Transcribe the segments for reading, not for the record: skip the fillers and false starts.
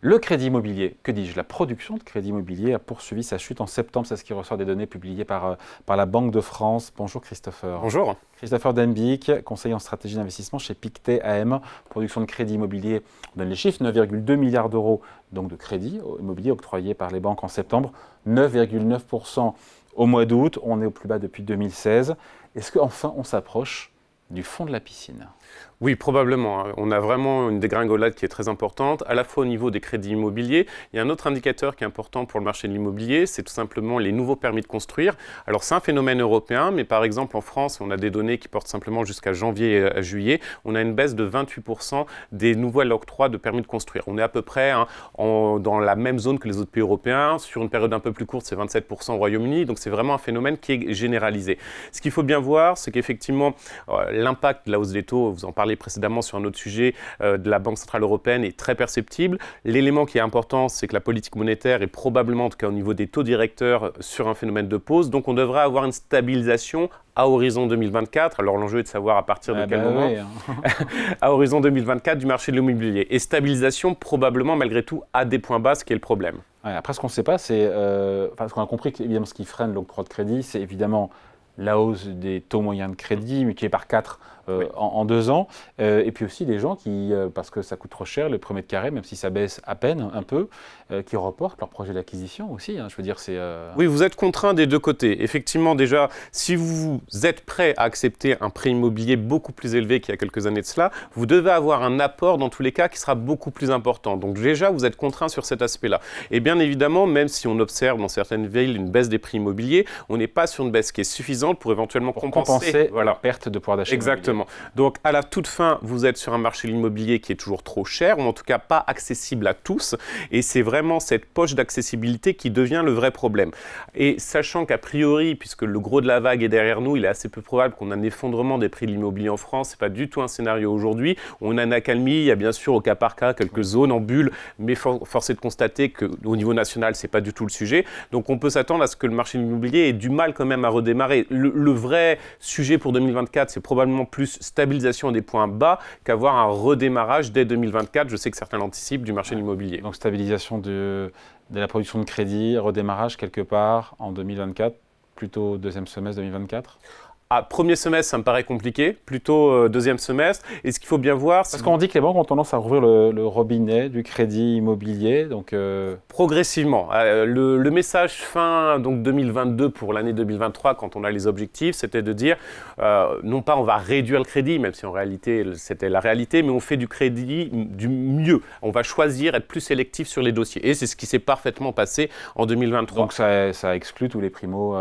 Le crédit immobilier, que dis-je, la production de crédit immobilier a poursuivi sa chute en septembre, c'est ce qui ressort des données publiées par la Banque de France. Bonjour Christopher. Bonjour. Christopher Denbiek, conseiller en stratégie d'investissement chez Pictet AM, production de crédit immobilier. On donne les chiffres, 9,2 milliards d'euros donc de crédit immobilier octroyés par les banques en septembre, 9,9% au mois d'août, on est au plus bas depuis 2016. Est-ce qu'enfin on s'approche du fond de la piscine ? Oui, probablement. On a vraiment une dégringolade qui est très importante, à la fois au niveau des crédits immobiliers. Il y a un autre indicateur qui est important pour le marché de l'immobilier, c'est tout simplement les nouveaux permis de construire. Alors c'est un phénomène européen, mais par exemple en France, on a des données qui portent simplement jusqu'à janvier à juillet. On a une baisse de 28% des nouveaux octrois de permis de construire. On est à peu près dans la même zone que les autres pays européens. Sur une période un peu plus courte, c'est 27% au Royaume-Uni. Donc c'est vraiment un phénomène qui est généralisé. Ce qu'il faut bien voir, c'est qu'effectivement, l'impact de la hausse des taux, vous en parlez précédemment sur un autre sujet de la Banque centrale européenne est très perceptible. L'élément qui est important, c'est que la politique monétaire est probablement, en tout cas au niveau des taux directeurs, sur un phénomène de pause. Donc on devrait avoir une stabilisation à horizon 2024. Alors l'enjeu est de savoir à partir de quel moment. Oui, à horizon 2024 du marché de l'immobilier. Et stabilisation probablement malgré tout à des points bas, ce qui est le problème. Ouais, après ce qu'on ne sait pas, c'est parce qu'on a compris qu'évidemment ce qui freine l'octroi de crédit, c'est évidemment la hausse des taux moyens de crédit multipliés par 4 oui. en 2 ans. Et puis aussi des gens qui, parce que ça coûte trop cher, le premier mètre carré, même si ça baisse à peine un peu, qui reportent leur projet d'acquisition aussi. Je veux dire, c'est... Oui, vous êtes contraint des deux côtés. Effectivement, déjà, si vous êtes prêt à accepter un prêt immobilier beaucoup plus élevé qu'il y a quelques années de cela, vous devez avoir un apport dans tous les cas qui sera beaucoup plus important. Donc déjà, vous êtes contraint sur cet aspect-là. Et bien évidemment, même si on observe dans certaines villes une baisse des prix immobiliers, on n'est pas sur une baisse qui est suffisante pour éventuellement compenser la perte de pouvoir d'achat. Exactement. Donc à la toute fin, vous êtes sur un marché de l'immobilier qui est toujours trop cher, ou en tout cas pas accessible à tous. Et c'est vraiment cette poche d'accessibilité qui devient le vrai problème. Et sachant qu'a priori, puisque le gros de la vague est derrière nous, il est assez peu probable qu'on ait un effondrement des prix de l'immobilier en France. C'est pas du tout un scénario aujourd'hui. On a une accalmie, il y a bien sûr au cas par cas quelques zones en bulle, mais force est de constater qu'au niveau national, c'est pas du tout le sujet. Donc on peut s'attendre à ce que le marché de l'immobilier ait du mal quand même à redémarrer. Le vrai sujet pour 2024, c'est probablement plus stabilisation des points bas qu'avoir un redémarrage dès 2024. Je sais que certains l'anticipent du marché de l'immobilier. Donc stabilisation de la production de crédit, redémarrage quelque part en 2024, plutôt deuxième semestre 2024 ? Premier semestre, ça me paraît compliqué, plutôt deuxième semestre. Et ce qu'il faut bien voir... Parce qu'on dit que les banques ont tendance à rouvrir le robinet du crédit immobilier, donc... Progressivement. Le message fin donc 2022 pour l'année 2023, quand on a les objectifs, c'était de dire, non pas on va réduire le crédit, même si en réalité c'était la réalité, mais on fait du crédit du mieux. On va choisir, être plus sélectif sur les dossiers. Et c'est ce qui s'est parfaitement passé en 2023. Donc ça exclut tous les primo...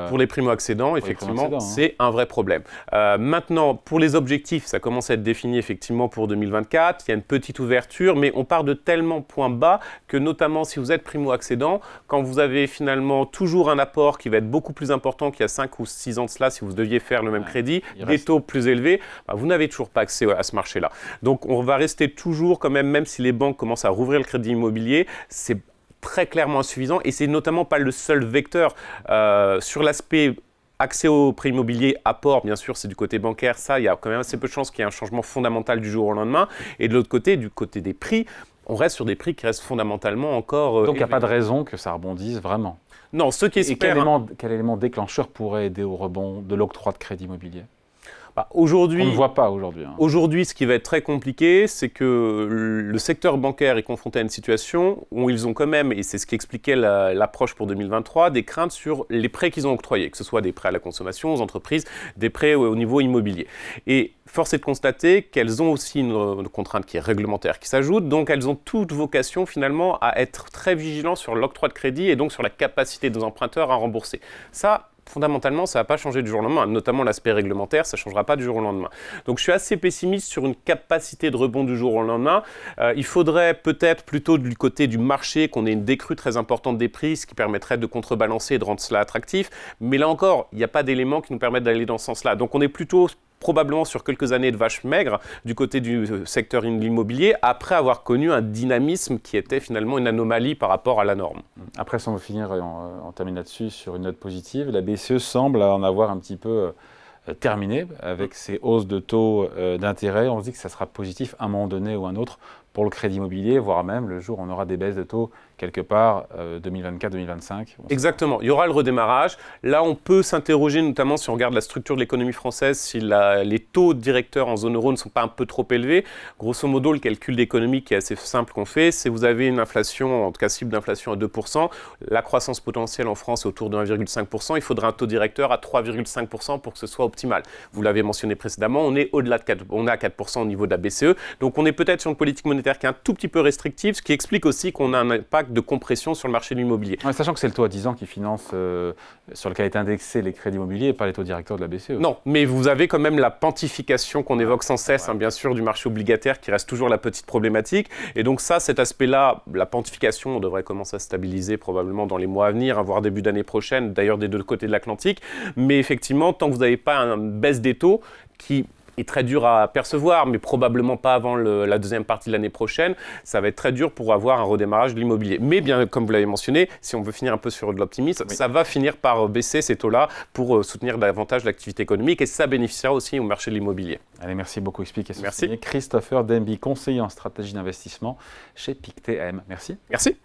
Pour les primo-accédants, effectivement, c'est un vrai problème. Maintenant, pour les objectifs, ça commence à être défini effectivement pour 2024. Il y a une petite ouverture, mais on part de tellement points bas que notamment si vous êtes primo-accédant, quand vous avez finalement toujours un apport qui va être beaucoup plus important qu'il y a 5 ou 6 ans de cela, si vous deviez faire le même crédit, des taux plus élevés, vous n'avez toujours pas accès à ce marché-là. Donc on va rester toujours quand même si les banques commencent à rouvrir le crédit immobilier, c'est très clairement insuffisant et c'est notamment pas le seul vecteur sur l'aspect accès au prêt immobilier, apport, bien sûr, c'est du côté bancaire. Ça, il y a quand même assez peu de chances qu'il y ait un changement fondamental du jour au lendemain. Et de l'autre côté, du côté des prix, on reste sur des prix qui restent fondamentalement encore... Donc, il n'y a pas de raison que ça rebondisse vraiment. Non, ceux qui espèrent... Et quel élément déclencheur pourrait aider au rebond de l'octroi de crédit immobilier ? Aujourd'hui, on ne voit pas aujourd'hui. Aujourd'hui, ce qui va être très compliqué, c'est que le secteur bancaire est confronté à une situation où ils ont quand même, et c'est ce qui expliquait l'approche pour 2023, des craintes sur les prêts qu'ils ont octroyés, que ce soit des prêts à la consommation, aux entreprises, des prêts au niveau immobilier. Et force est de constater qu'elles ont aussi une contrainte qui est réglementaire qui s'ajoute, donc elles ont toute vocation finalement à être très vigilants sur l'octroi de crédit et donc sur la capacité des emprunteurs à rembourser. Ça, fondamentalement, ça ne va pas changer du jour au lendemain, notamment l'aspect réglementaire, ça ne changera pas du jour au lendemain. Donc je suis assez pessimiste sur une capacité de rebond du jour au lendemain. Il faudrait peut-être plutôt du côté du marché qu'on ait une décrue très importante des prix, ce qui permettrait de contrebalancer et de rendre cela attractif. Mais là encore, il n'y a pas d'éléments qui nous permettent d'aller dans ce sens-là. Donc on est plutôt probablement sur quelques années de vaches maigres du côté du secteur de l'immobilier, après avoir connu un dynamisme qui était finalement une anomalie par rapport à la norme. Après, si on veut finir et on termine là-dessus sur une note positive, la BCE semble en avoir un petit peu terminé avec ces hausses de taux d'intérêt. On se dit que ça sera positif à un moment donné ou à un autre pour le crédit immobilier, voire même le jour où on aura des baisses de taux quelque part 2024-2025. Exactement, il y aura le redémarrage. Là, on peut s'interroger notamment si on regarde la structure de l'économie française, si les taux directeurs en zone euro ne sont pas un peu trop élevés. Grosso modo, le calcul économique qui est assez simple qu'on fait, c'est vous avez une inflation, en tout cas cible d'inflation à 2%, la croissance potentielle en France est autour de 1,5%, il faudra un taux directeur à 3,5% pour que ce soit optimal. Vous l'avez mentionné précédemment, on est au-delà de 4%, on est à 4% au niveau de la BCE, donc on est peut-être sur une politique monétaire qui est un tout petit peu restrictive, ce qui explique aussi qu'on a un impact de compression sur le marché de l'immobilier. Ouais, sachant que c'est le taux à 10 ans qui finance, sur lequel est indexé les crédits immobiliers et pas les taux directeurs de la BCE. Non, mais vous avez quand même la pantification qu'on évoque sans cesse, bien sûr, du marché obligataire qui reste toujours la petite problématique. Et donc ça, cet aspect-là, la pantification, on devrait commencer à stabiliser probablement dans les mois à venir, voire début d'année prochaine, d'ailleurs des deux côtés de l'Atlantique. Mais effectivement, tant que vous n'avez pas une baisse des taux qui est très dur à percevoir, mais probablement pas avant la deuxième partie de l'année prochaine, ça va être très dur pour avoir un redémarrage de l'immobilier. Mais bien, comme vous l'avez mentionné, si on veut finir un peu sur de l'optimisme, ça va finir par baisser ces taux-là pour soutenir davantage l'activité économique et ça bénéficiera aussi au marché de l'immobilier. Allez, merci beaucoup, explication. Merci. Christopher Denby, conseiller en stratégie d'investissement chez Pictet AM. Merci. Merci.